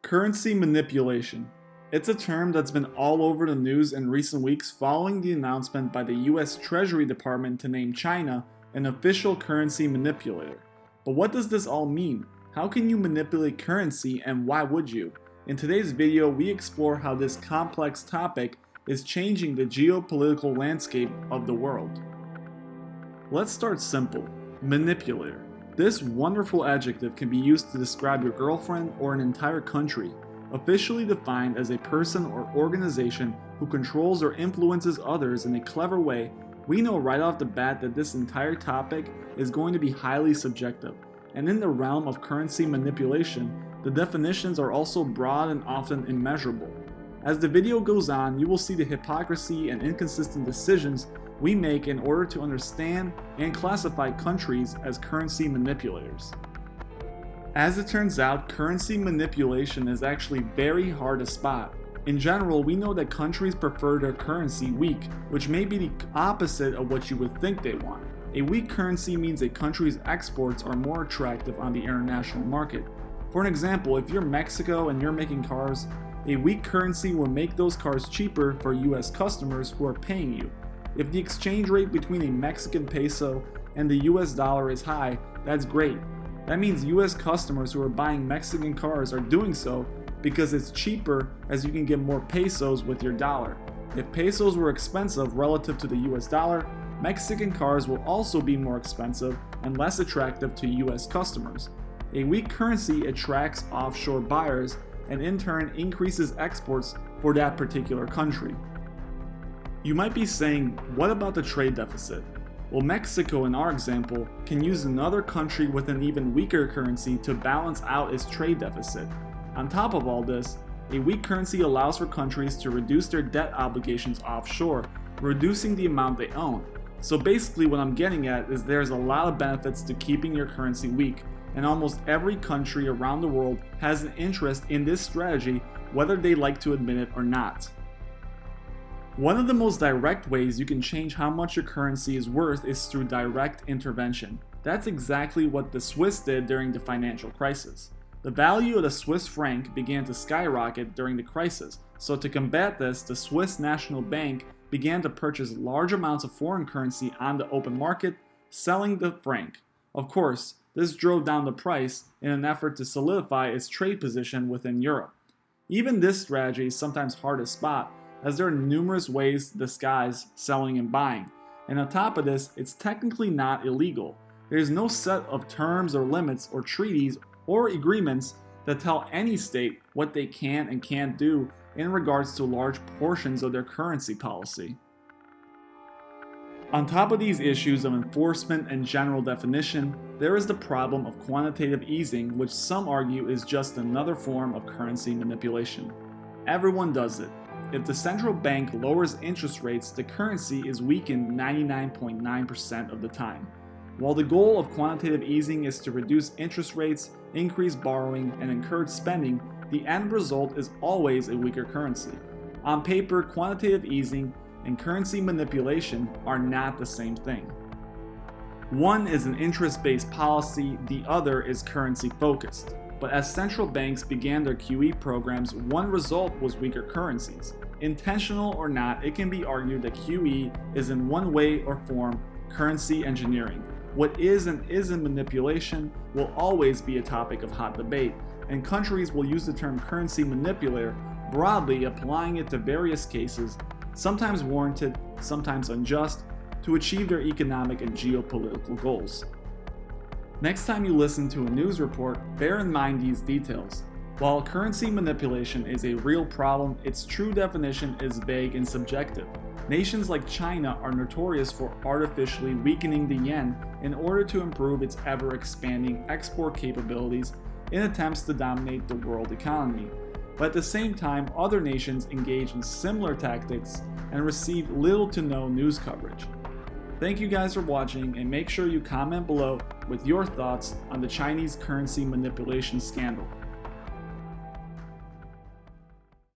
Currency manipulation. It's a term that's been all over the news in recent weeks following the announcement by the US Treasury Department to name China an official currency manipulator. But what does this all mean? How can you manipulate currency, and why would you? In today's video, we explore how this complex topic is changing the geopolitical landscape of the world. Let's start simple. Manipulator. This wonderful adjective can be used to describe your girlfriend or an entire country, officially defined as a person or organization who controls or influences others in a clever way. We know right off the bat that this entire topic is going to be highly subjective, and in the realm of currency manipulation, the definitions are also broad and often immeasurable. As the video goes on, you will see the hypocrisy and inconsistent decisions we make in order to understand and classify countries as currency manipulators. As it turns out, currency manipulation is actually very hard to spot. In general, we know that countries prefer their currency weak, which may be the opposite of what you would think they want. A weak currency means a country's exports are more attractive on the international market. For an example, if you're Mexico and you're making cars, a weak currency will make those cars cheaper for US customers who are paying you. If the exchange rate between a Mexican peso and the US dollar is high, that's great. That means US customers who are buying Mexican cars are doing so because it's cheaper, as you can get more pesos with your dollar. If pesos were expensive relative to the US dollar, Mexican cars will also be more expensive and less attractive to US customers. A weak currency attracts offshore buyers and in turn increases exports for that particular country. You might be saying, what about the trade deficit? Well, Mexico, in our example, can use another country with an even weaker currency to balance out its trade deficit. On top of all this, a weak currency allows for countries to reduce their debt obligations offshore, reducing the amount they own. So basically what I'm getting at is there's a lot of benefits to keeping your currency weak, and almost every country around the world has an interest in this strategy, whether they like to admit it or not. One of the most direct ways you can change how much your currency is worth is through direct intervention. That's exactly what the Swiss did during the financial crisis. The value of the Swiss franc began to skyrocket during the crisis, so to combat this, the Swiss National Bank began to purchase large amounts of foreign currency on the open market, selling the franc. Of course, this drove down the price in an effort to solidify its trade position within Europe. Even this strategy is sometimes hard to spot, as there are numerous ways to disguise selling and buying. And on top of this, it's technically not illegal. There is no set of terms or limits or treaties or agreements that tell any state what they can and can't do in regards to large portions of their currency policy. On top of these issues of enforcement and general definition, there is the problem of quantitative easing, which some argue is just another form of currency manipulation. Everyone does it. If the central bank lowers interest rates, the currency is weakened 99.9% of the time. While the goal of quantitative easing is to reduce interest rates, increase borrowing, and encourage spending, the end result is always a weaker currency. On paper, quantitative easing and currency manipulation are not the same thing. One is an interest-based policy, the other is currency-focused. But as central banks began their QE programs, one result was weaker currencies. Intentional or not, it can be argued that QE is in one way or form currency engineering. What is and isn't manipulation will always be a topic of hot debate, and countries will use the term currency manipulator broadly, applying it to various cases, sometimes warranted, sometimes unjust, to achieve their economic and geopolitical goals. Next time you listen to a news report, bear in mind these details. While currency manipulation is a real problem, its true definition is vague and subjective. Nations like China are notorious for artificially weakening the yen in order to improve its ever-expanding export capabilities in attempts to dominate the world economy. But at the same time, other nations engage in similar tactics and receive little to no news coverage. Thank you guys for watching, and make sure you comment below with your thoughts on the Chinese currency manipulation scandal.